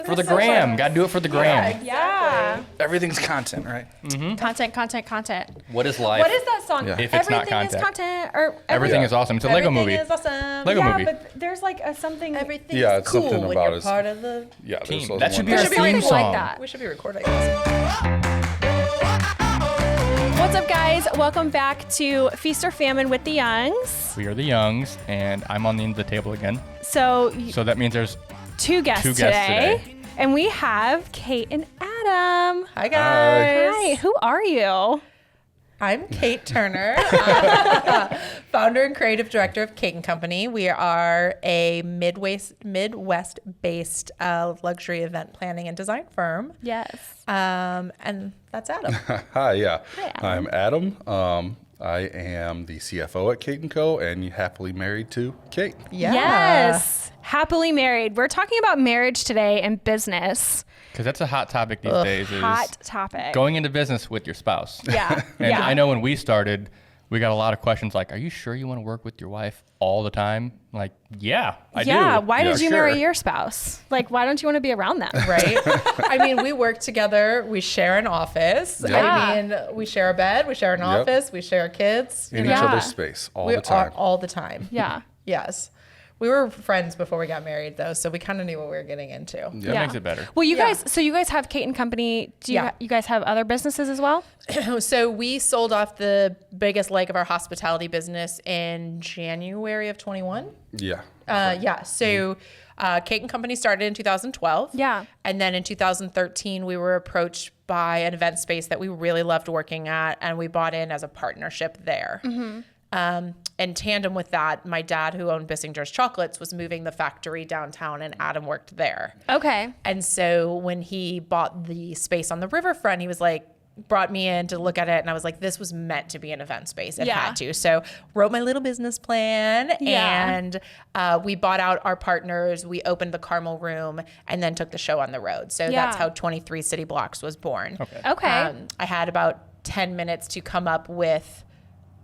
For the gram. Got to do it for the gram. Yeah. Everything's content, right? Mm-hmm. Content. What is life? What is that song? Yeah. If it's not Everything is content. Or Everything is awesome. It's a Lego movie. Everything is awesome. Lego movie. but there's like something. Everything Yeah, is it's cool something when about you're us. part of the Yeah, Team. there's those That should be ones. our There should be theme something like song. that. We should be recording this. What's up, guys? Welcome back to Feast or Famine with the Youngs. We are the Youngs, and I'm on the end of the table again. So that means there's two guests today. And we have Kate and Adam. Hi, guys. Hi, who are you? I'm Kate Turner, founder and creative director of Kate & Company. We are a Midwest-based luxury event planning and design firm. Yes. And that's Adam. Hi, yeah. Hi, Adam. I'm Adam. I am the CFO at Kate & Co. and happily married to Kate. Yeah. Yes. Happily married. We're talking about marriage today and business. because that's a hot topic these days. Is Hot topic. going into business with your spouse. Yeah. And yeah. I know when we started, we got a lot of questions like, are you sure you want to work with your wife all the time? Like, yeah, I do. Yeah. Why did you sure. marry your spouse? Like, why don't you want to be around them? Right? I mean, we work together. We share an office. Yeah. I mean, we share a bed. We share an office. We share kids. In Yeah. each other's space all We the time. are all the time. Yeah. Yes. We were friends before we got married, though, so we kind of knew what we were getting into. That Yeah. makes it better. Well, you Yeah. guys, so you guys have Kate & Company. Do you, Yeah. you guys have other businesses as well? So we sold off the biggest leg of our hospitality business in January of 21. Yeah. Yeah. So Kate & Company started in 2012. Yeah. And then in 2013, we were approached by an event space that we really loved working at, and we bought in as a partnership there. In tandem with that, my dad, who owned Bissinger's Chocolates, was moving the factory downtown, and Adam worked there. Okay. And so when he bought the space on the riverfront, he was like, brought me in to look at it. And I was like, this was meant to be an event space. It Yeah. had to. So wrote my little business plan Yeah. and we bought out our partners. We opened the Carmel room and then took the show on the road. So Yeah. that's how 23 City Blocks was born. Okay. I had about 10 minutes to come up with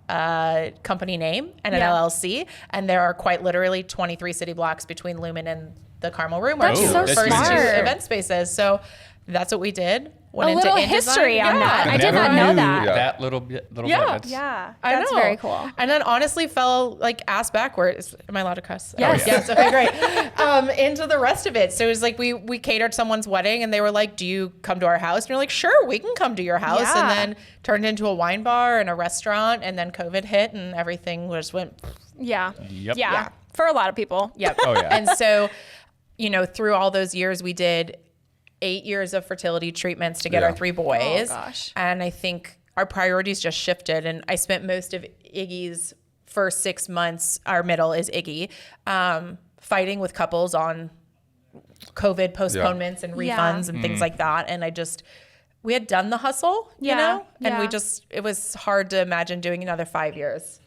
a company name and an Yeah. LLC. And there are quite literally 23 City Blocks between Lumen and the Carmel room. That's our so two first smart. two event spaces. So that's what we did. Went A into little InDesign. history on that. I Never did not know knew that. That little bit. Yeah. That's, Yeah. I That's know. very cool. And then honestly fell like ass backwards. Am I allowed to cuss? Yes. Oh, yes. Okay, great. Into the rest of it. So it was like we catered someone's wedding and they were like, do you come to our house? And you're like, sure, we can come to your house. Yeah. And then turned into a wine bar and a restaurant. And then COVID hit and everything just went. Yeah. Yep. Yeah. Yeah. For a lot of people. Yep. Oh, yeah. And so, through all those years, we did 8 years of fertility treatments to get Yeah. our 3 boys. Oh, gosh. And I think our priorities just shifted. And I spent most of Iggy's first 6 months, our middle is Iggy, fighting with couples on COVID postponements and Yeah. refunds and things like that. And we had done the hustle, Yeah. and Yeah. it was hard to imagine doing another 5 years.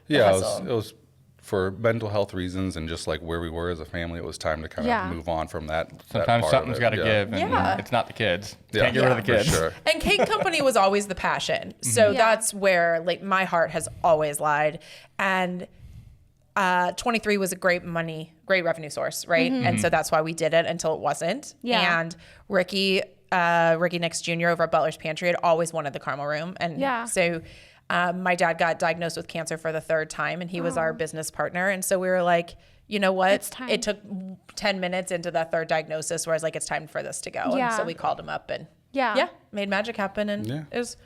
Yeah, hustle. it was for mental health reasons and just like where we were as a family, it was time to kind of Yeah. move on from that. Sometimes something's got to give, and Yeah. it's not the kids. Yeah. Can't get rid of the For kids. sure. And Kate & Company was always the passion. So Yeah. that's where like my heart has always lied. And 23 was a great revenue source, right? And so that's why we did it until it wasn't. Yeah. And Ricky Nix Jr. over at Butler's Pantry had always wanted the Carmel room. And Yeah. so my dad got diagnosed with cancer for the 3rd time and he was our business partner. And so we were like, you know what? It's time. It took 10 minutes into that 3rd diagnosis where I was like, it's time for this to go. Yeah. And so we called him up and Yeah. made magic happen. And Yeah. it was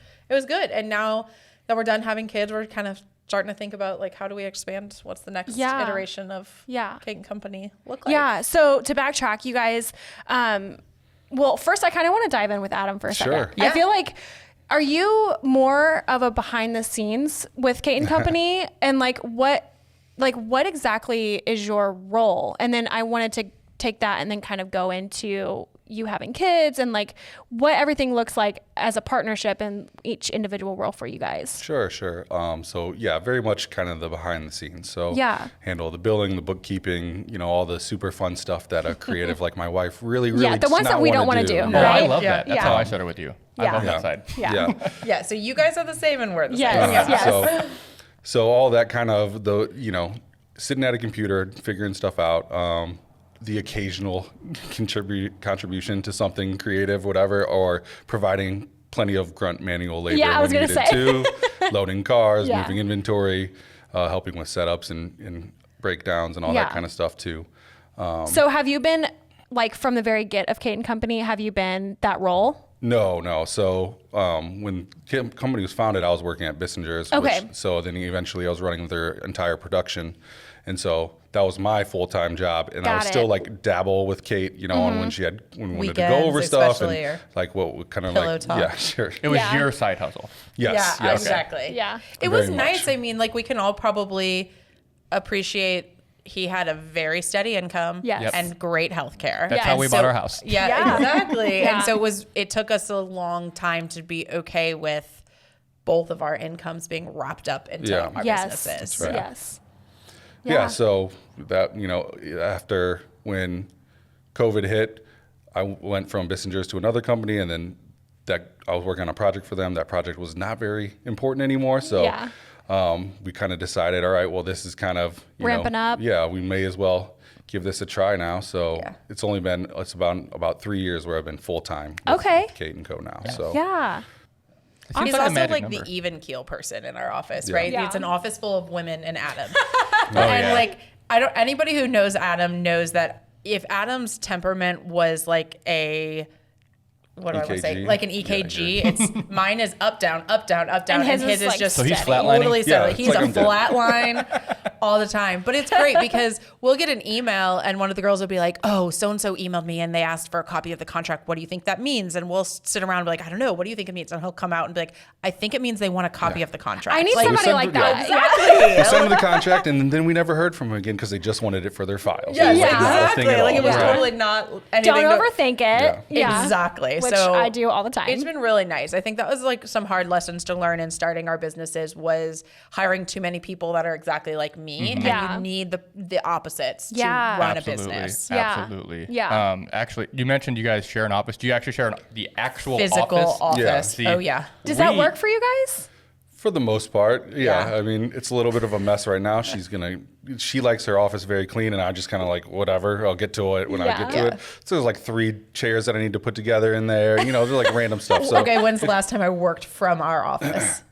good. And now that we're done having kids, we're kind of starting to think about like, how do we expand? What's the next Yeah. iteration of Yeah. Kate & Company look like? Yeah. So to backtrack, you guys, well, first I kind of want to dive in with Adam for a second. Sure. I Yeah. feel like, are you more of a behind the scenes with Kate & Company? And what exactly is your role? And then I wanted to take that and then kind of go into you having kids and like what everything looks like as a partnership and each individual role for you guys. Sure. So yeah, very much kind of the behind the scenes. So Yeah. handle the billing, the bookkeeping, all the super fun stuff that a creative like my wife really Yeah, the does ones not that we don't wanna wanna do, Oh, right? I love Yeah. that. That's Yeah. how I started with you. I Yeah. love Yeah. that side. Yeah. Yeah. So you guys are the same and we're the Yes. same. Yes. Yeah. So all that kind of sitting at a computer, figuring stuff out. the occasional contribution to something creative, whatever, or providing plenty of grunt manual labor Yeah, I was when gonna needed say. too, loading cars, Yeah. moving inventory, helping with setups and breakdowns and all Yeah. that kind of stuff too. So have you been like from the very get of Kate and Company? Have you been that role? No. So when the company was founded, I was working at Bissinger's. Okay. So then eventually I was running their entire production. And so that was my full-time job. And I Got was still it. like dabble with Kate, you know, on when we wanted to go Weekends over stuff especially, or and like what kind of pillow like, talk. yeah, sure. It was Yeah. your side hustle. Yes. Yeah, yes. exactly. Yeah. It was Very nice. much. I mean, like we can all probably appreciate he had a very steady income Yes. Yep. and great health care. That's how we bought our house. Yeah, Yeah. exactly. Yeah. And so it took us a long time to be okay with both of our incomes being wrapped up into Yeah. our Yes. businesses. right. Yes. Yeah. So that, you know, after when COVID hit, I went from Bissinger's to another company, and then I was working on a project for them. That project was not very important anymore. So Yeah. we kind of decided, all right, well, this is kind of Ramping up. Yeah, we may as well give this a try now. So Yeah. it's about 3 years where I've been full time. Okay. with Kate and Co now. So Yeah. It seems He's like a also magic like number. the even keel person in our office, Yeah. right? Yeah. It's an office full of women and Adam. Oh, and yeah. like anybody who knows Adam knows that if Adam's temperament was like a what do I want to say? EKG? Like an Yeah, EKG. It's mine is up, down, up, down, up, down, And and his his is, is like, just So he's steady. flatlining? totally Yeah, steady. it's He's like a I'm dead. flat line all the time. But it's great because we'll get an email and one of the girls will be like, "Oh, so and so emailed me and they asked for a copy of the contract. What do you think that means?" And we'll sit around and be like, "I don't know. What do you think it means?" And he'll come out and be like, "I think it means they want a copy of the contract." I need Like, somebody sent like them- that. yeah. Yeah. we sent them the contract, and then we never heard from them again because they just wanted it for their files. Yeah, It was like not a exactly. thing at Like it all. was Right. totally not anything. Don't to- overthink it. Yeah. Exactly. Which So I do all the time. It's been really nice. I think that was like some hard lessons to learn in starting our businesses was hiring too many people that are exactly like me. And Yeah. you need the opposites Yeah. to run Absolutely. a business. Yeah. Absolutely. Yeah. Actually, you mentioned you guys share an office. Do you actually share the actual Physical office? Yeah. office. See, Oh yeah. Does that we- work for you guys? For the most part, yeah. Yeah. I mean, it's a little bit of a mess right now. She likes her office very clean, and I just kind of like, whatever, I'll get to it when I get to Yeah. it. So there's like 3 chairs that I need to put together in there. You know, they're like random stuff. So Okay, when's the last time I worked from our office?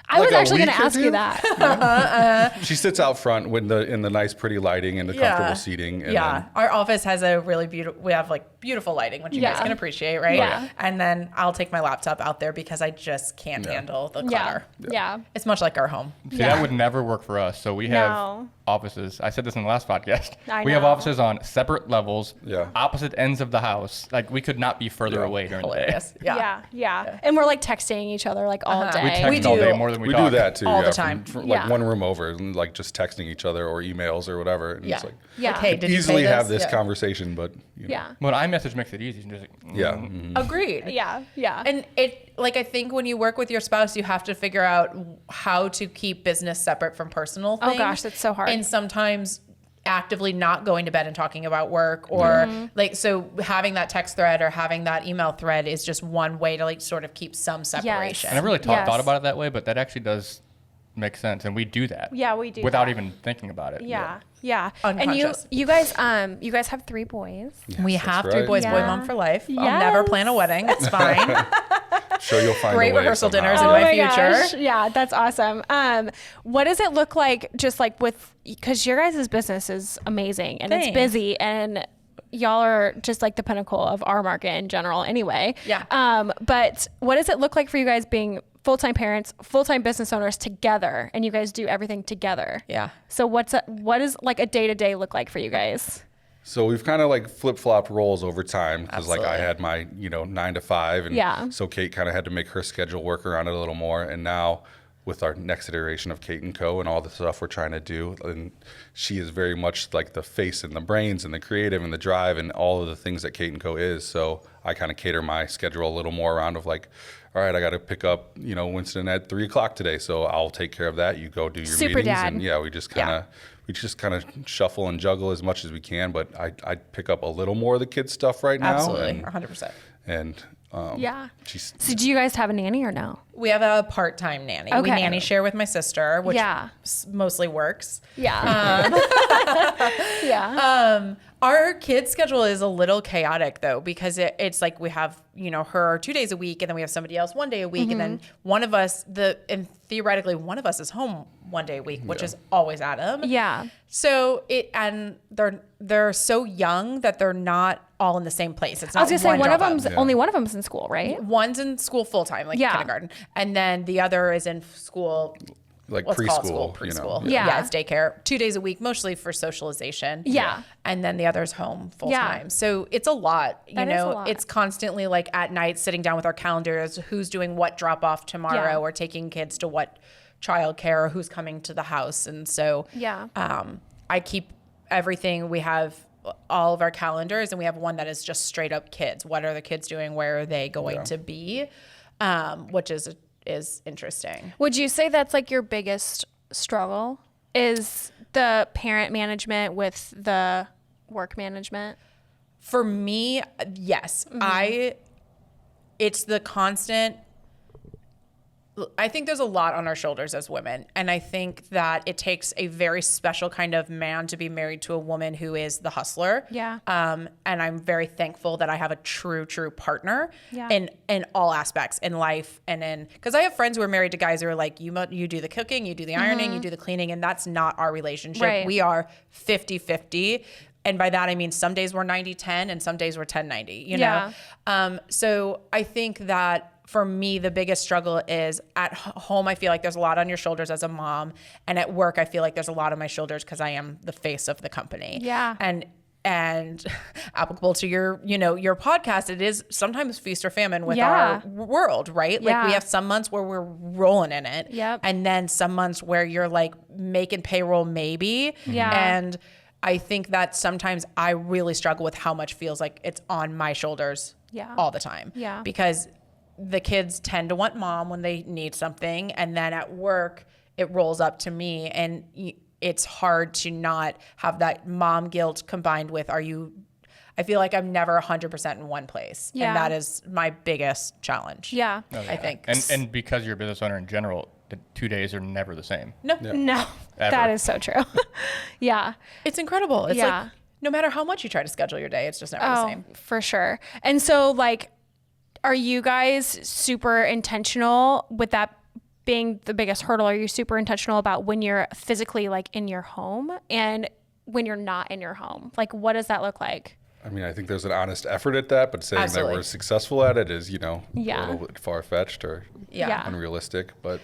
I was Like a actually going to week or ask you two? that. she sits out front in the nice, pretty lighting and the comfortable seating. And yeah. then, Our office has a really beautiful, we have like beautiful lighting, which you guys Yeah. can appreciate, right? Yeah. And then I'll take my laptop out there because I just can't handle the Yeah. clutter. Yeah. It's much like our home. See, Yeah. that would never work for us. So we have No. offices. I said this in the last podcast. I We have know. offices on separate levels, Yeah. opposite ends of the house. Like we could not be further Yeah. away during the day. Hilarious. Yeah. Yeah. And we're like texting each other like all Uh-huh. day. We text We all do. day more than we we talk. do that too. All the yeah, time. From, Yeah. like one room over, and like just texting each other or emails or whatever. And Yeah. it's like, Yeah. Like, hey, did you easily say have this Yeah. conversation, but you know. Yeah. When iMessage makes it easy. Just like, Yeah. mm. Agreed. Yeah. Yeah. And I think when you work with your spouse, you have to figure out how to keep business separate from personal Oh, things. gosh, that's so hard. And sometimes actively not going to bed and talking about work or like, so having that text thread or having that email thread is just one way to like sort of keep some separation. I never really Yes. thought about it that way, but that actually does make sense, and we do that. Yeah, we do without that. even thinking about it. Yeah. Yeah. Unconscious. And you guys have 3 boys. We That's have 3 right. boys, boy Yeah. mom for life. I'll never plan a wedding. It's fine. Sure, you'll find Great a way rehearsal somehow. dinners in my future. Yeah, that's awesome. What does it look like just like because your guys' business is amazing and Thanks. it's busy and y'all are just like the pinnacle of our market in general anyway. Yeah. But what does it look like for you guys being full-time parents, full-time business owners together, and you guys do everything together? Yeah. So what does like a day-to-day look like for you guys? So we've kind of like flip-flopped roles over time because like I Absolutely. had my 9 to 5, and Yeah. so Kate kind of had to make her schedule work around it a little more. And now with our next iteration of Kate and Co. and all the stuff we're trying to do, and she is very much like the face and the brains and the creative and the drive and all of the things that Kate and Co. is. So I kind of cater my schedule a little more around of like, all right, I got to pick up Winston at 3:00 today, so I'll take care of that. You go do your Super meetings, dad. and yeah, we just kind of shuffle and juggle as much as we can. But I pick up a little more of the kids stuff right now. Absolutely. 100%. And Yeah. she's So do you guys have a nanny or no? We have a part-time nanny. We Okay. nanny share with my sister, which Yeah. mostly works. Yeah. Yeah. Our kids' schedule is a little chaotic though, because it's like we have, her 2 days a week, and then we have somebody else 1 day a week. And then one of us, and theoretically one of us is home 1 day a week, which is always Adam. Yeah. So and they're so young that they're not all in the same place. It's not I was gonna say only one of them's in school, right? One's in school full time, like kindergarten, and then the other is in school. Like What's called school, preschool. preschool. Yeah, it's daycare 2 days a week, mostly for socialization. Yeah. And then the other's home full time. So it's a lot, That is a lot. It's constantly like at night sitting down with our calendars, who's doing what drop off tomorrow, or taking kids to what childcare, or who's coming to the house. And so I keep everything. We have all of our calendars, and we have one that is just straight up kids. What are the kids doing? Where are they going to be? Which is interesting. Would you say that's like your biggest struggle, is the parent management with the work management? For me, yes. It's the constant. I think there's a lot on our shoulders as women. And I think that it takes a very special kind of man to be married to a woman who is the hustler. Yeah. And I'm very thankful that I have a true partner Yeah. in all aspects in life. And because I have friends who are married to guys who are like, you do the cooking, you do the ironing, you do the cleaning. And that's not our relationship. Right. We are 50-50. And by that, I mean, some days we're 90-10 and some days we're 10-90, Yeah. So I think that for me, the biggest struggle is at home. I feel like there's a lot on your shoulders as a mom, and at work, I feel like there's a lot on my shoulders because I am the face of the company. Yeah. And applicable to your podcast, it is sometimes feast or famine with Yeah. our world, right? Like Yeah. we have some months where we're rolling in it, Yep. and then some months where you're like making payroll maybe, Yeah. And I think that sometimes I really struggle with how much feels like it's on my shoulders all the time. Yeah. Because the kids tend to want mom when they need something. And then at work, it rolls up to me. And it's hard to not have that mom guilt combined with, I feel like I'm never 100% in one place. Yeah. And that is my biggest challenge. Yeah. I think. And because you're a business owner in general, the 2 days are never the same. No, No, Ever. that is so true. Yeah. it's incredible. It's Yeah. like, no matter how much you try to schedule your day, it's just never the same. For sure. And so like, are you guys super intentional with that being the biggest hurdle? Are you super intentional about when you're physically like in your home and when you're not in your home? Like, what does that look like? I mean, I think there's an honest effort at that, but saying Absolutely. that we're successful at it is, a Yeah. little bit far-fetched or Yeah. unrealistic. But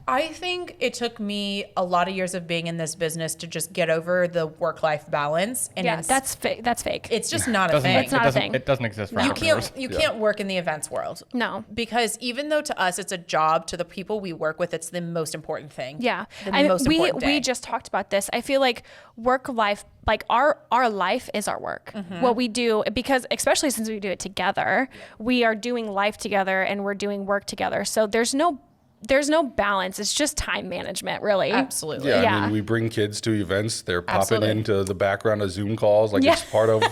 I think it took me a lot of years of being in this business to just get over the work-life balance. And Yeah, that's fake. That's fake. it's just not a thing. It's not a thing. It doesn't exist for You entrepreneurs. can't work in the events world. No. Because even though to us it's a job, to the people we work with, it's the most important thing. Yeah. The most important day. We just talked about this. I feel like work life, like our life is our work. Mm-hmm. What we do, because especially since we do it together, we are doing life together and we're doing work together. So there's no balance. It's just time management, really. Absolutely. yeah, Yeah. I mean, we bring kids to events. They're popping Absolutely. into the background of Zoom calls. Like Yeah. it's part of,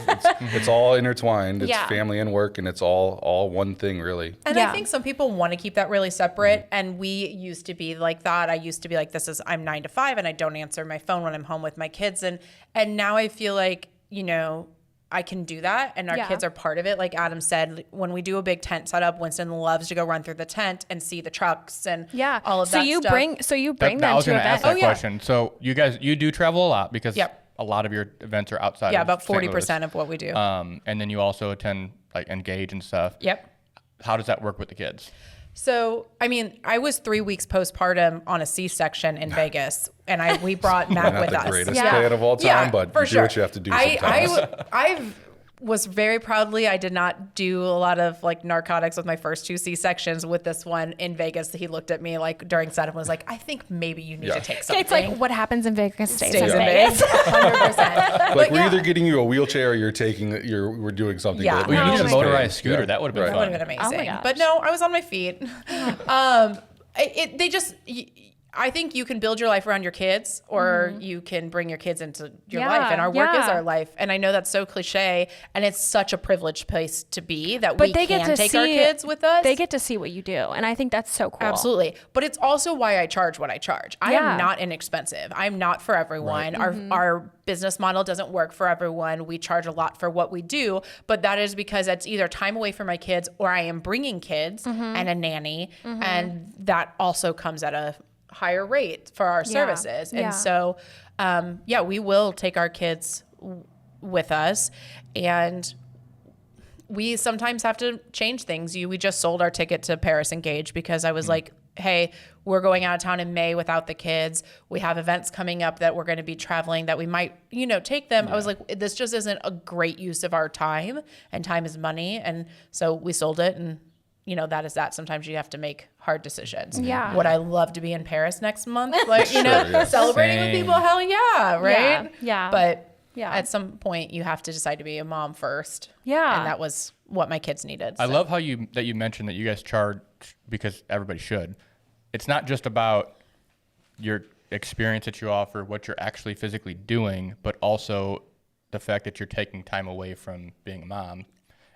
it's all intertwined. It's Yeah. family and work, and it's all one thing, really. And Yeah. I think some people want to keep that really separate. And we used to be like that. I used to be like, I'm 9 to 5 and I don't answer my phone when I'm home with my kids. And now I feel like, I can do that, and our Yeah. kids are part of it. Like Adam said, when we do a big tent setup, Winston loves to go run through the tent and see the trucks and all of that stuff. So you bring I them was to going to ask events. that Oh, yeah. question. So you do travel a lot because Yep. a lot of your events are outside. Yeah, of about St. Louis. 40% of what we do. And then you also attend like Engage and stuff. Yep. How does that work with the kids? So, I mean, I was 3 weeks postpartum on a C-section in Vegas, and we brought Matt Not with the us. greatest Yeah. plan of all time, but for you do what you have to do sometimes. I was very proudly, I did not do a lot of like narcotics with my first 2 C-sections. With this one in Vegas, he looked at me like during setup and was like, I think maybe you need to take something. It's like what happens in Vegas stays Stays in in Vegas. Vegas. 100%. Like we're either getting you a wheelchair or we're doing something. Yeah. that Well, you Oh need a my motorized scooter. Yeah. That would have been Right. That would fun. have been Oh my amazing. gosh. But no, I was on my feet. I think you can build your life around your kids, or you can bring your kids into your Yeah, life, and our work is yeah. our life. And I know that's so cliche, and it's such a privileged place to be that But we they can get to take see our kids with us. They get to see what you do, and I think that's so cool. Absolutely. But it's also why I charge what I charge. I Yeah. am not inexpensive. I'm not for everyone. Our business model doesn't work for everyone. We charge a lot for what we do, but that is because it's either time away from my kids, or I am bringing kids and a nanny, and that also comes at a higher rate for our services. Yeah. And so, we will take our kids with us, and we sometimes have to change things. We just sold our ticket to Paris Engage because I was like, hey, we're going out of town in May without the kids. We have events coming up that we're going to be traveling that we might, take them. I was like, this just isn't a great use of our time, and time is money. And so we sold it, and that is that. Sometimes you have to make hard decisions. Yeah. Would I love to be in Paris next month? Like, yeah. celebrating with Same. people? Hell yeah. Right. Yeah. But Yeah. at some point you have to decide to be a mom first. Yeah. And that was what my kids needed. I so. love how you mentioned that you guys charge because everybody should. It's not just about your experience that you offer, what you're actually physically doing, but also the fact that you're taking time away from being a mom.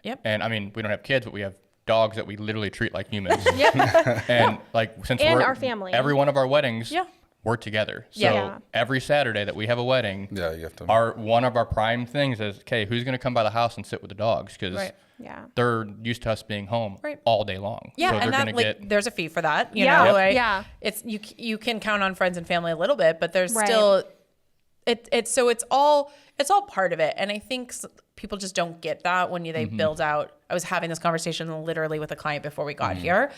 Yep. And I mean, we don't have kids, but we have dogs that we literally treat like humans. Yep. And like since And we're our family. every one of our weddings, Yeah. we're together. So Yeah. every Saturday that we have a wedding, Yeah, you have to. one of our prime things is, okay, who's going to come by the house and sit with the dogs? Because Right. Yeah. they're used to us being home Right. all day long. Yeah, so they're and that going to like get there's a fee for that. You Yeah. know, Yep. like, Yeah. it's you can count on friends and family a little bit, but there's Right. still it's all part of it. And I think people just don't get that when they build out. I was having this conversation literally with a client before we got here,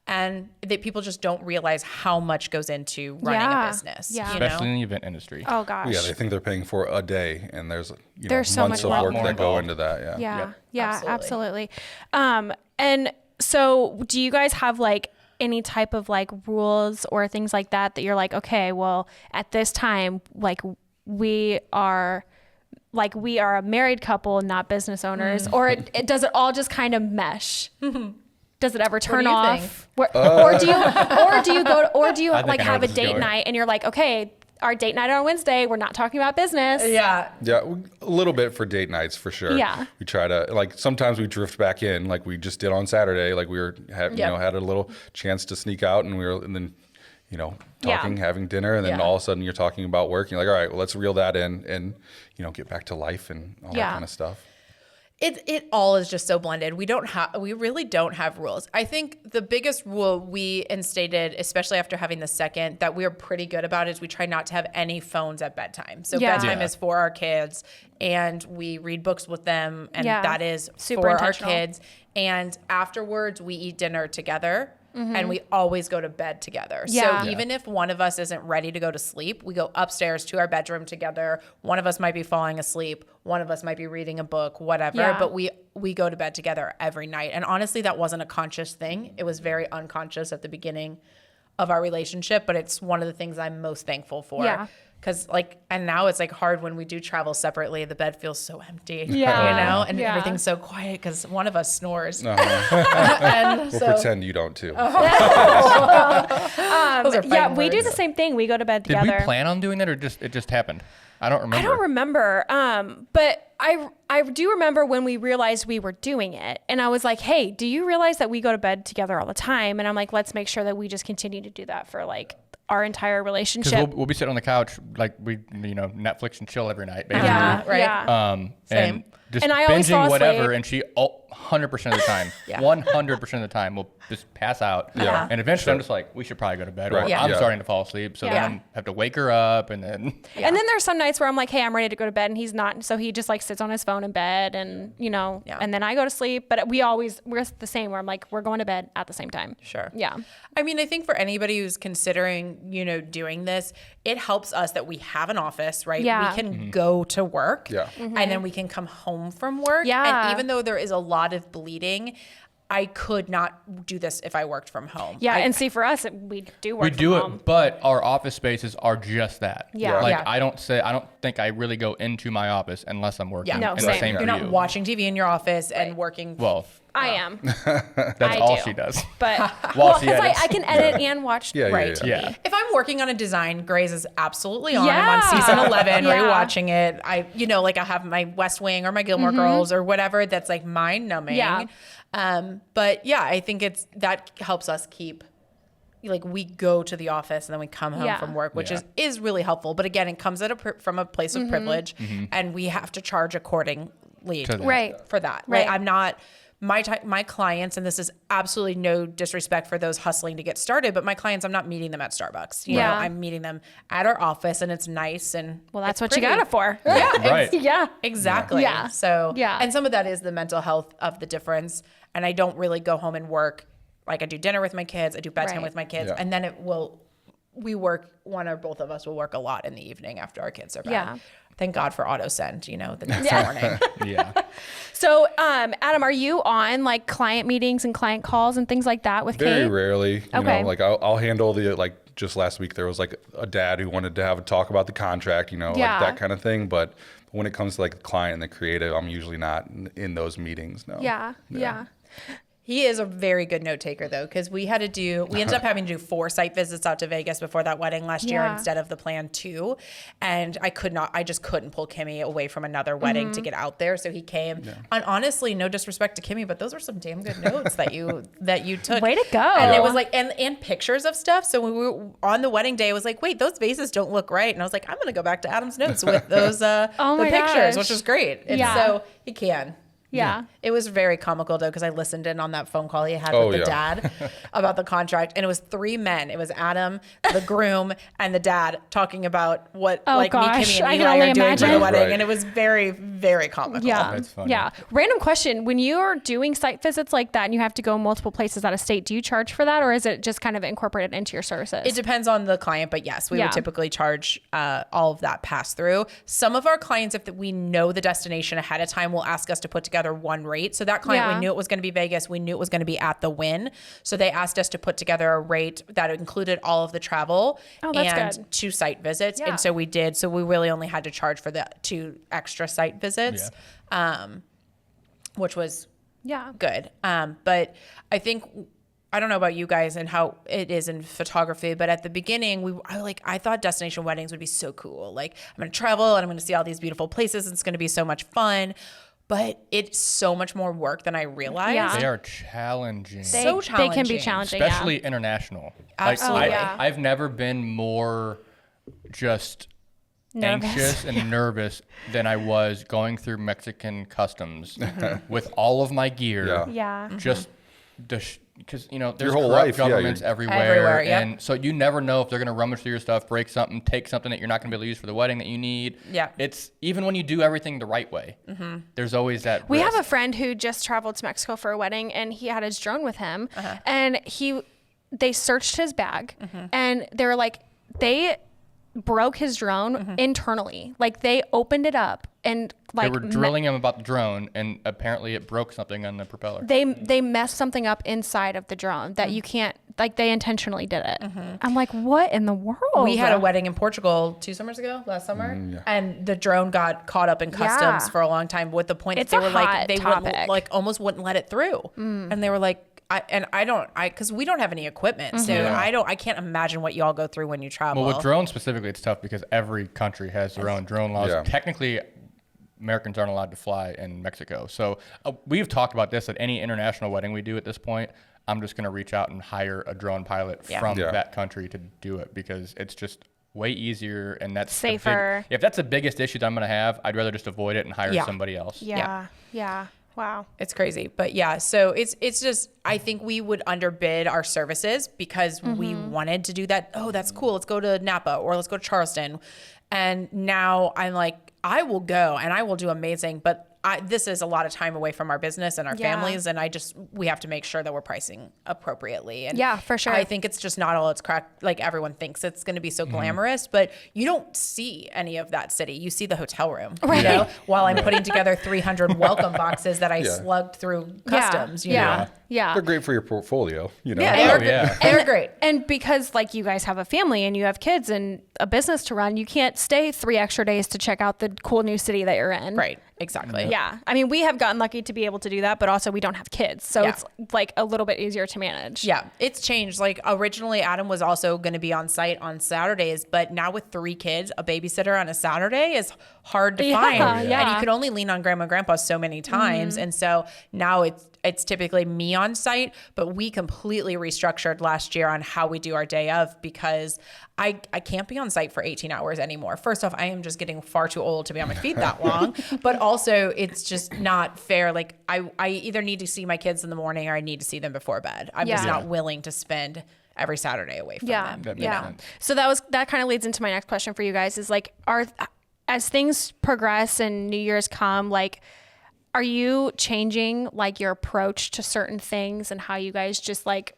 and that people just don't realize how much goes into running Yeah. a business. Yeah. You know? especially in the event industry. Oh gosh. Yeah, they think they're paying for a day, and there's There's so months much of more. work More that go involved. into that. Yeah. Yeah. Yep. Yeah, Absolutely. absolutely. And so do you guys have like any type of like rules or things like that you're like, okay, well, at this time, like we are a married couple, not business owners, or does it all just kind of mesh? Does it ever turn do you off? Or do you I think like I know have where a this is date going. night and you're like, okay, our date night on Wednesday, we're not talking about business. Yeah. Yeah, a little bit for date nights for sure. Yeah. We try to sometimes we drift back in like we just did on Saturday. Like we were had a little chance to sneak out, and then talking, having dinner, and then Yeah. all of a sudden you're talking about work. And you're like, all right, well, let's reel that in and get back to life and all Yeah. that kind of stuff. It all is just so blended. We really don't have rules. I think the biggest rule we instated, especially after having the second, that we're pretty good about is we try not to have any phones at bedtime. So Yeah. bedtime Yeah. is for our kids, and we read books with them, and Yeah. that is Super for our intentional. kids. And afterwards, we eat dinner together. And we always go to bed together. Yeah. So even if one of us isn't ready to go to sleep, we go upstairs to our bedroom together. One of us might be falling asleep. One of us might be reading a book, whatever. Yeah. But we go to bed together every night. And honestly, that wasn't a conscious thing. It was very unconscious at the beginning of our relationship, but it's one of the things I'm most thankful for. Yeah. Because and now it's like hard when we do travel separately. The bed feels so empty, Yeah. and Yeah. everything's so quiet because one of us snores. Uh-huh. And We'll so, pretend you don't too. those are Yeah, fighting we do words. the same thing. We go to bed Did together. we plan on doing that, or it just happened? I don't remember. I don't remember. But I do remember when we realized we were doing it, and I was like, "Hey, do you realize that we go to bed together all the time?" And I'm like, "Let's make sure that we just continue to do that for like our entire Because relationship." we'll be sitting on the couch like we Netflix and chill every night, basically. Yeah, right. Yeah. Same. And just And I always fall binging whatever, asleep. and she 100% of the time, Yeah. 100% of the time will just pass out. Yeah. And eventually I'm just like, we should probably go to bed. Right. Or Yeah. I'm Yeah. starting to fall asleep, so Yeah. then I have to wake her up, and then And then there's some nights where I'm like, "Hey, I'm ready to go to bed," and he's not, so he just like sits on his phone in bed, and Yeah. and then I go to sleep. But we're the same. Where I'm like, we're going to bed at the same time. Sure. Yeah. I mean, I think for anybody who's considering, doing this, it helps us that we have an office, right? Yeah. We can go to work. Yeah. And then we can come home from work. Yeah. And even though there is a lot of bleeding, I could not do this if I worked from home. Yeah. I- And see, for us, we do work we from do home. it. But our office spaces are just that. Yeah. Like Yeah. I don't think I really go into my office unless I'm working. Yeah. No, and the same. same You're for not you. watching TV in your office and working. Well, I am. that's I all do. she does. But While she because edits. I can edit and watch Yeah, yeah, right yeah. TV. Yeah. if I'm working on a design, Grey's is absolutely on. I'm Yeah. on season 11, Yeah. rewatching it. Like I have my West Wing or my Gilmore Girls or whatever that's like mind numbing. Yeah. But yeah, I think that helps us keep, like, we go to the office and then we come home Yeah. from work, which Yeah. is really helpful. But again, it comes from a place of privilege, and we have to charge accordingly To that. Right. for that. Right. I'm not my clients, and this is absolutely no disrespect for those hustling to get started, but my clients, I'm not meeting them at Starbucks. You know, Yeah. I'm meeting them at our office, and it's nice and Well, that's it's what you pretty. got it for. Yeah, Right. Yeah. exactly. Yeah. So Yeah. and some of that is the mental health of the difference. And I don't really go home and work. Like, I do dinner with my kids, I do bedtime Right. with my kids, Yeah. and then we work, one or both of us will work a lot in the evening after our kids are bed. Yeah. Thank God for auto send, the next morning. Yeah. So, Adam, are you on like client meetings and client calls and things like that with Very Kate? rarely. You Okay. know, like I'll handle like just last week there was like a dad who wanted to have a talk about the contract, Yeah. like that kind of thing. But when it comes to like the client and the creative, I'm usually not in those meetings. No. Yeah. Yeah. He is a very good note taker, though, because we ended up having to do 4 site visits out to Vegas before that wedding last year Yeah. instead of the planned 2. And I just couldn't pull Kimmy away from another wedding to get out there. So he came. And honestly, no disrespect to Kimmy, but those were some damn good notes that you took. Way to go. And it was like, and pictures of stuff. So when we were on the wedding day, it was like, wait, those vases don't look right. And I was like, I'm going to go back to Adam's notes with those the my pictures, gosh. which is great. And Yeah. so he can. Yeah. It was very comical, though, because I listened in on that phone call he had Oh, with the yeah. dad about the contract. And it was 3 men. It was Adam, the groom, and the dad talking about what Oh, me, gosh. Kimmy, I and can Eli only are doing for the imagine. wedding. Right. And it was very, very comical. Yeah. That's funny. Yeah. Random question. When you're doing site visits like that and you have to go multiple places out of state, do you charge for that or is it just kind of incorporated into your services? It depends on the client, but yes, we Yeah. would typically charge all of that pass through. Some of our clients, if we know the destination ahead of time, will ask us to put together one rate. So that client, Yeah. we knew it was going to be Vegas. We knew it was going to be at the Wynn. So they asked us to put together a rate that included all of the travel Oh, that's and good. 2 site visits. Yeah. And so we did. So we really only had to charge for the 2 extra site visits, which was yeah. good. But I think, I don't know about you guys and how it is in photography, but at the beginning, I thought destination weddings would be so cool. Like, I'm going to travel and I'm going to see all these beautiful places. And it's going to be so much fun. But it's so much more work than I realized. Yeah. They are challenging. So They can be challenging. challenging. Especially international. Absolutely. Yeah. I've never been more just Nervous. anxious and nervous than I was going through Mexican customs with all of my gear. Yeah. Yeah. Just because there's whole corrupt life, yeah, governments you're- everywhere, yep. and so you never know if they're gonna rummage through your stuff, break something, take something that you're not gonna be able to use for the wedding that you need. Yeah. It's even when you do everything the right way, there's always that. We have risk. a friend who just traveled to Mexico for a wedding and he had his drone with him and they searched his bag and they were like, they broke his drone internally. Like they opened it up and They like were drilling him about the drone, and apparently it broke something on the propeller. they messed something up inside of the drone that you can't, like they intentionally did it. I'm like, what in the world? We had a wedding in Portugal last summer, and the drone got caught up in customs Yeah. for a long time with the point It's that they a were like, hot they topic. wouldn't, like almost wouldn't let it through. And they were like, because we don't have any equipment. So I can't imagine what y'all go through when you travel. Well, with drones specifically, it's tough because every country has their own drone laws. Yeah. Technically, Americans aren't allowed to fly in Mexico. So we've talked about this at any international wedding we do at this point. I'm just going to reach out and hire a drone pilot from Yeah. that country to do it because it's just way easier and that's the Safer. if that's the biggest issue that I'm going to have, I'd rather just avoid it and hire Yeah. somebody else. Yeah. Wow. It's crazy. But yeah, so it's just, I think we would underbid our services because we wanted to do that. Oh, that's cool. Let's go to Napa or let's go to Charleston. And now I'm like, I will go and I will do amazing. But this is a lot of time away from our business and our Yeah. families. And we have to make sure that we're pricing appropriately. And Yeah, for sure. I think it's just not all it's cracked. Like everyone thinks it's going to be so glamorous, but you don't see any of that city. You see the hotel room, you know, while I'm putting together 300 welcome boxes that I Yeah. slugged through customs, you know? Yeah. They're great for your portfolio, you know. Yeah, yeah. they're great. And because like you guys have a family and you have kids and a business to run, you can't stay 3 extra days to check out the cool new city that you're in. Right. exactly. Yeah. I mean, we have gotten lucky to be able to do that, but also we don't have kids. So Yeah. it's like a little bit easier to manage. Yeah, it's changed. Like originally Adam was also going to be on site on Saturdays, but now with 3 kids, a babysitter on a Saturday is hard to Yeah, find. yeah. And you can only lean on grandma and grandpa so many times. And so now it's typically me on site, but we completely restructured last year on how we do our day of, because I can't be on site for 18 hours anymore. First off, I am just getting far too old to be on my feet that long, but also it's just not fair. Like I either need to see my kids in the morning or I need to see them before bed. I'm just Yeah. not willing to spend every Saturday away from Yeah. them. That makes Yeah. sense. So that kind of leads into my next question for you guys is like, as things progress and New Year's come, like, are you changing like your approach to certain things and how you guys just like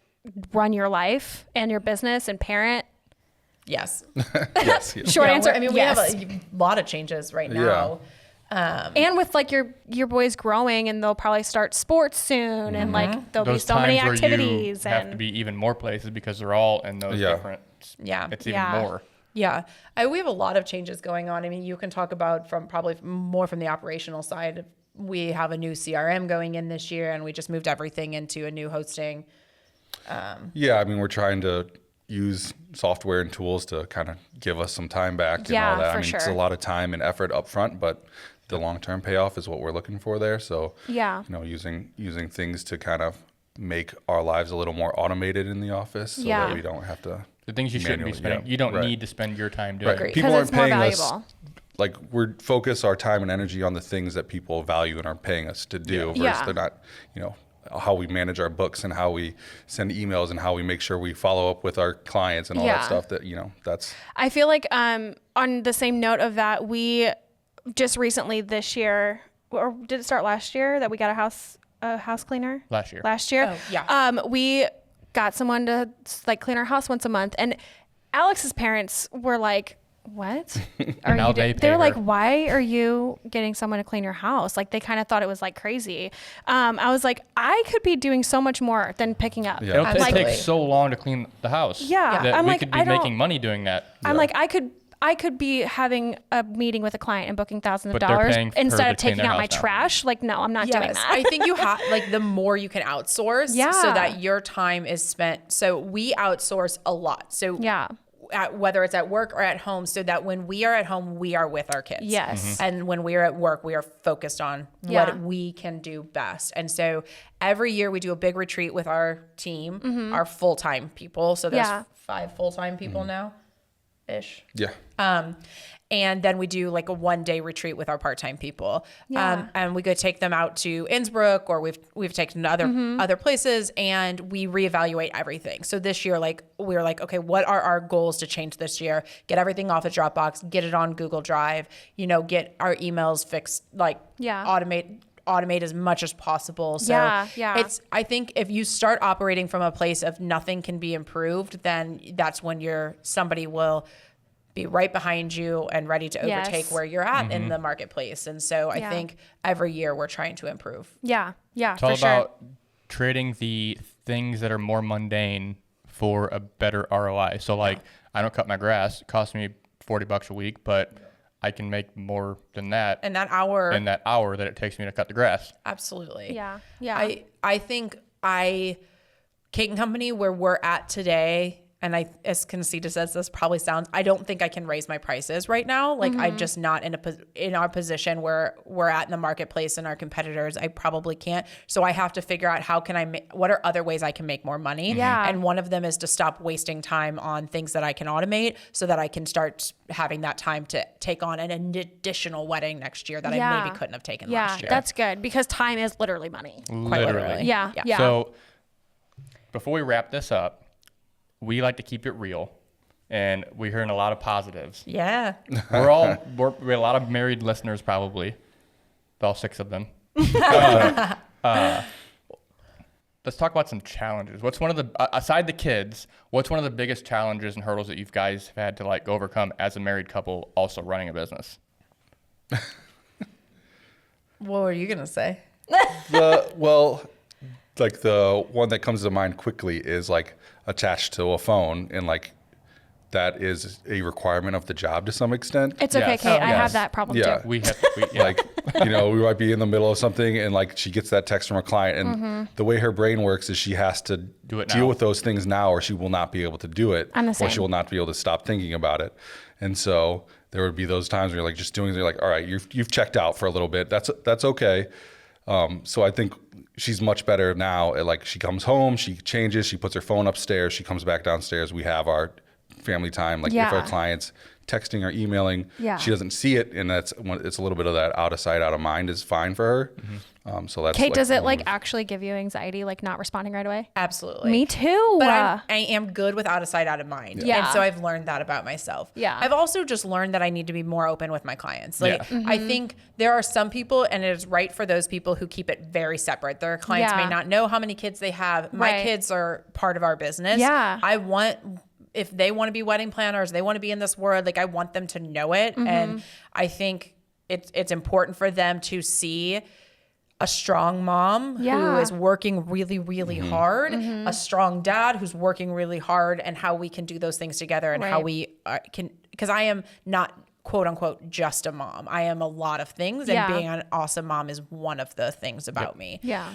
run your life and your business and parent? Yes. Yes. Yes. Short answer. I mean, yes. we have a lot of changes right now. And with like your boys growing, and they'll probably start sports soon, and like there'll be Those so many times where activities, you have to and be even more places because they're all in those Yeah. different. Yeah. It's even Yeah. more. Yeah, we have a lot of changes going on. I mean, you can talk about from probably more from the operational side. We have a new CRM going in this year, and we just moved everything into a new hosting. Yeah, I mean, we're trying to use software and tools to kind of give us some time back and Yeah, all that. for I mean, it's a sure. lot of time and effort up front, but the long-term payoff is what we're looking for there. So, Yeah. you know, using things to kind of make our lives a little more automated in the office so Yeah. that we don't have to. The things you shouldn't be Manually, spending. yeah. You don't Right. need to spend your time doing. Right. it. People 'Cause aren't it's more paying us. valuable. Like we're focus our time and energy on the things that people value and are paying us to do versus Yeah. they're not, how we manage our books and how we send emails and how we make sure we follow up with our clients and all Yeah. that stuff that, that's I feel like on the same note of that, we just recently this year, or did it start last year, that we got a house cleaner? Last year. Last year. Oh, yeah. We got someone to like clean our house once a month, and Alex's parents were like, "What are Now you?" they pay They're like, her. "Why are you getting someone to clean your house?" Like they kind of thought it was like crazy. I was like, I could be doing so much more than picking up. Yeah. It Absolutely. takes so long to clean the house. Yeah. That I'm we like, could be I don't- making money doing that. I'm like, I could be having a meeting with a client and booking thousands of But they're dollars paying for her instead to of clean taking their out my house now. trash. Like, no, I'm not doing Yes, that. I think you have like the more you can outsource, Yeah. so that your time is spent. So we outsource a lot. So Yeah. whether it's at work or at home, so that when we are at home, we are with our kids. Yes. And when we are at work, we are focused on Yeah. what we can do best. And so every year we do a big retreat with our team, our full-time people. So there's Yeah. 5 full-time people now ish. yeah. And then we do like a 1-day retreat with our part-time people. Yeah. And we go take them out to Innsbruck, or we've taken to other places, and we reevaluate everything. So this year, like we were like, okay, what are our goals to change this year? Get everything off of Dropbox, get it on Google Drive, get our emails fixed, like Yeah. automate as much as possible. So Yeah. I think if you start operating from a place of nothing can be improved, then that's when somebody will be right behind you and ready to overtake Yes. where you're at in the marketplace. And so I Yeah. think every year we're trying to improve. Yeah. Yeah. It's all for sure. about trading the things that are more mundane for a better ROI. So like, I don't cut my grass. It costs me $40 a week, but I can make more than that And that hour, in that hour that it takes me to cut the grass. absolutely. Yeah. Yeah. I think Kate and Company, where we're at today, and as Concita says, this probably sounds, I don't think I can raise my prices right now. Like I'm just not in our position where we're at in the marketplace and our competitors. I probably can't. So I have to figure out what are other ways I can make more money? Yeah. And one of them is to stop wasting time on things that I can automate so that I can start having that time to take on an additional wedding next year that I maybe couldn't have taken Yeah. last year. That's good because time is literally money. Quite literally. Yeah. Yeah. Yeah. So before we wrap this up, we like to keep it real, and we're hearing a lot of positives. Yeah. We're a lot of married listeners, probably, all 6 of them. Let's talk about some challenges. What's one of the aside the kids? What's one of the biggest challenges and hurdles that you guys have had to like overcome as a married couple, also running a business? What were you going to say? Like the one that comes to mind quickly is like attached to a phone, and like that is a requirement of the job to some extent. It's okay, Yes. Kate. I Yes. have that problem Yeah. too. We Like, you know, we might be in the middle of something and like she gets that text from a client, and the way her brain works is she has to Do it deal now. with those things now, or she will not be able to do it, I'm the or same. she will not be able to stop thinking about it. And so there would be those times where you're like just doing, you're like, all right, you've checked out for a little bit. That's okay. So I think she's much better now. Like she comes home, she changes, she puts her phone upstairs, she comes back downstairs. We have our family time. Like if our client's texting or emailing, Yeah. she doesn't see it, and it's a little bit of that out of sight, out of mind is fine for her. So that's Kate, like, does it like actually give you anxiety, like not responding right away? Absolutely. Me too. But I am good with out of sight, out of mind. Yeah. And so I've learned that about myself. Yeah. I've also just learned that I need to be more open with my clients. Like, Yeah. I think there are some people, and it is right for those people who keep it very separate. Their clients Yeah. may not know how many kids they have. My Right. kids are part of our business. Yeah. I want, if they want to be wedding planners, they want to be in this world, like I want them to know it. And I think it's important for them to see a strong mom who Yeah. is working really, really hard, a strong dad who's working really hard, and how we can do those things together, and how Right. we can, because I am not quote unquote just a mom. I am a lot of things, and Yeah. being an awesome mom is one of the things about me. Yeah.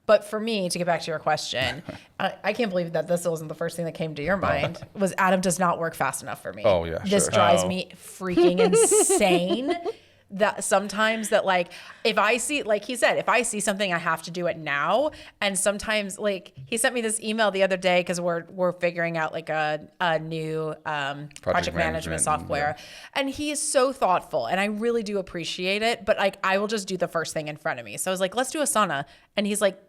But for me, to get back to your question, I can't believe that this wasn't the first thing that came to your mind, was Adam does not work fast enough for me. Oh, yeah, This sure. drives Oh. me freaking insane. That sometimes that like if I see, like he said, if I see something, I have to do it now. And sometimes like he sent me this email the other day because we're figuring out like a new project management management, software, and he is so thoughtful, and I really do appreciate it. But like I will just do the first thing in front of me. So I was like, let's do Asana, and he's like,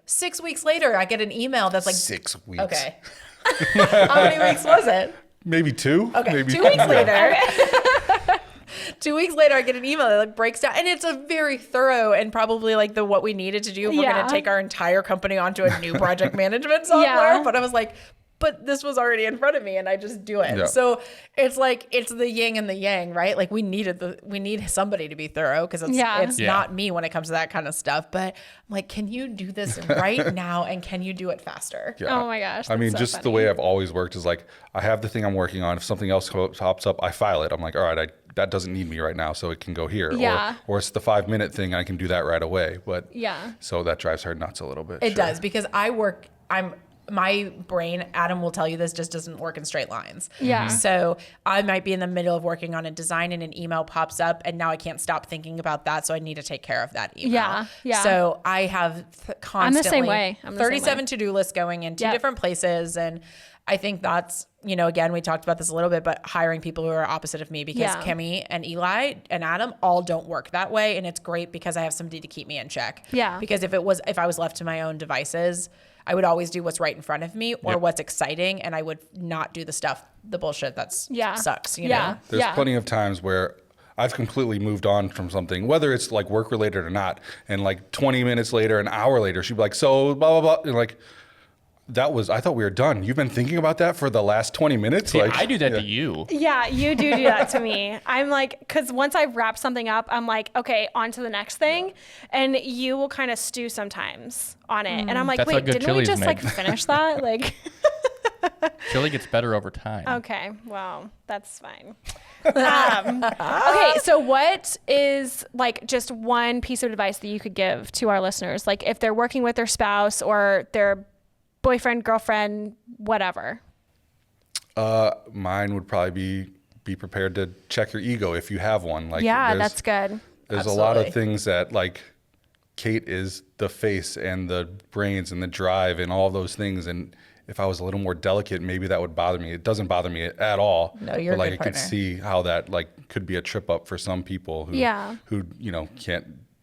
6 weeks later, I get an email that's like 6 weeks. Okay. How many weeks was it? Maybe 2. Okay, Maybe 2 weeks later. 2 weeks later, I get an email that like breaks down, and it's a very thorough and probably like what we needed to do if we're Yeah. going to take our entire company onto a new project management software. Yeah. But I was like, but this was already in front of me, and I just do it. Yeah. So it's like it's the yin and the yang, right? Like we need somebody to be thorough because it's Yeah. it's Yeah. not me when it comes to that kind of stuff. But I'm like, can you do this right now, and can you do it faster? Yeah. Oh my gosh, I mean, that's so just the funny. way I've always worked is like, I have the thing I'm working on. If something else pops up, I file it. I'm like, all right, that doesn't need me right now, so it can go here. Yeah. Or it's the 5-minute thing. I can do that right away. But Yeah. so that drives her nuts a little bit. It sure. does, because my brain, Adam will tell you this, just doesn't work in straight lines. Yeah. So I might be in the middle of working on a design and an email pops up, and now I can't stop thinking about that. So I need to take care of that email. Yeah, yeah. So I have constantly same way. I'm the same 37 way. to-do lists going in two Yep. different places. And I think that's, again, we talked about this a little bit, but hiring people who are opposite of me, because Yeah. Kimmy and Eli and Adam all don't work that way. And it's great because I have somebody to keep me in check. Yeah. Because if I was left to my own devices, I would always do what's right in front of me or what's exciting, and I would not do the bullshit that's sucks, you know? There's plenty of times where I've completely moved on from something, whether it's like work related or not. And like 20 minutes later, an hour later, she'd be like, so blah, blah, blah. And like, I thought we were done. You've been thinking about that for the last 20 minutes? See, like, I do that to you. Yeah, you do that to me. I'm like, because once I've wrapped something up, I'm like, okay, on to the next thing. And you will kind of stew sometimes on it. And I'm like, That's how wait, good didn't we chili's just like made. finish that? Like, Chili gets better over time. okay, well, that's fine. Okay, so what is like just one piece of advice that you could give to our listeners? Like if they're working with their spouse or their boyfriend, girlfriend, whatever. Mine would probably be prepared to check your ego if you have one. Like, Yeah, there's- that's good. There's a lot of Absolutely. things that like Kate is the face and the brains and the drive and all those things. And if I was a little more delicate, maybe that would bother me. It doesn't bother me at all. No, you're a but like good I could partner. see how that like could be a trip up for some people who Yeah. who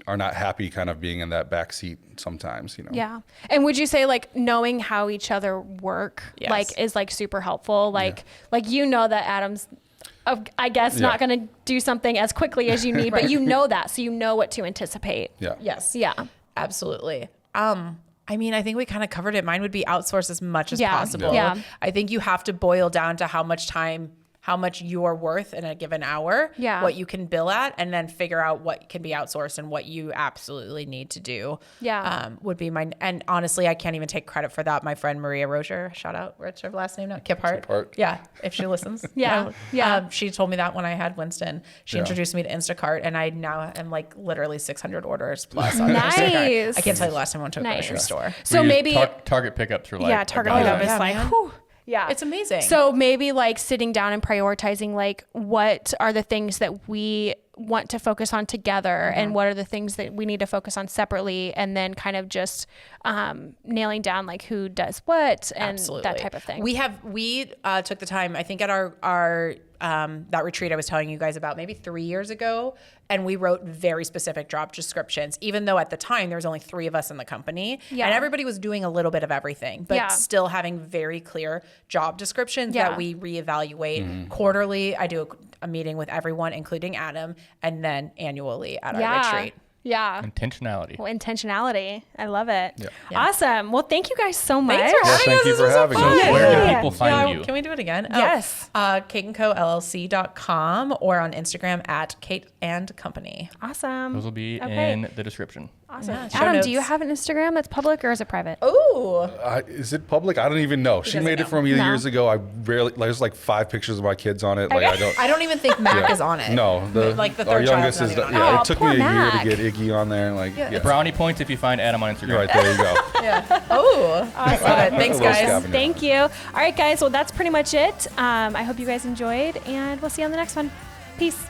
are not happy kind of being in that back seat sometimes. Yeah. And would you say like knowing how each other work Yes. like is like super helpful? Like that Adam's I guess not Yeah. going to do something as quickly as you need, but you know that, so you know what to anticipate. Yeah. Yes. Yeah. Absolutely. I mean, I think we kind of covered it. Mine would be outsource as much as Yeah. possible. Yeah. I think you have to boil down to how much time how much you're worth in a given hour, Yeah. what you can bill at, and then figure out what can be outsourced and what you absolutely need to do. Yeah. Would be and honestly, I can't even take credit for that. My friend Maria Roger, shout out, what's her last name now? Kiphart. Kiphart. Yeah, if she listens. Yeah. Yeah. She told me that when I had Winston. She introduced me to Instacart, and I now am like literally 600 orders plus on Nice. Instacart. I can't tell you the last time I went to a grocery Nice. store. So We use maybe Target pickups are like yeah, a Target godsend. pickup is Yeah, like, man. whew, yeah, It's amazing. So maybe like sitting down and prioritizing like what are the things that we want to focus on together and what are the things that we need to focus on separately, and then kind of just nailing down like who does what and that type of thing. We took the time, I think at our that retreat I was telling you guys about maybe 3 years ago, and we wrote very specific job descriptions, even though at the time there was only 3 of us in the company and everybody was doing a little bit of everything, but still having very clear job descriptions that we reevaluate quarterly. I do a meeting with everyone, including Adam, and then annually at our retreat. Yeah. Intentionality. Well, intentionality. I love it. Awesome. Well, thank you guys so much. Thanks for having thank us. you This for was so having us. fun. So where Yeah. can people find you? Can we do it again? Yes. KateandCoLLC.com or on Instagram at Kate and Company. Awesome. Those will be Okay. in the description. Awesome. Yeah, show Adam, do you notes. have an Instagram that's public or is it private? Ooh. Is it public? I don't even know. She doesn't made it know. for me No. years ago. I barely. There's like 5 pictures of my kids on it. Like I don't even think Mac is on it. No, like the our third child's youngest not is. even on it. Yeah, Oh, it took poor me a year Mac. to get Iggy on there. Like, yeah. Brownie points if you find Adam on Instagram. Right there you go. Yeah. Oh. Awesome. Thanks, A little guys. scavenger. Thank you. All right, guys. Well, that's pretty much it. I hope you guys enjoyed, and we'll see you on the next one. Peace.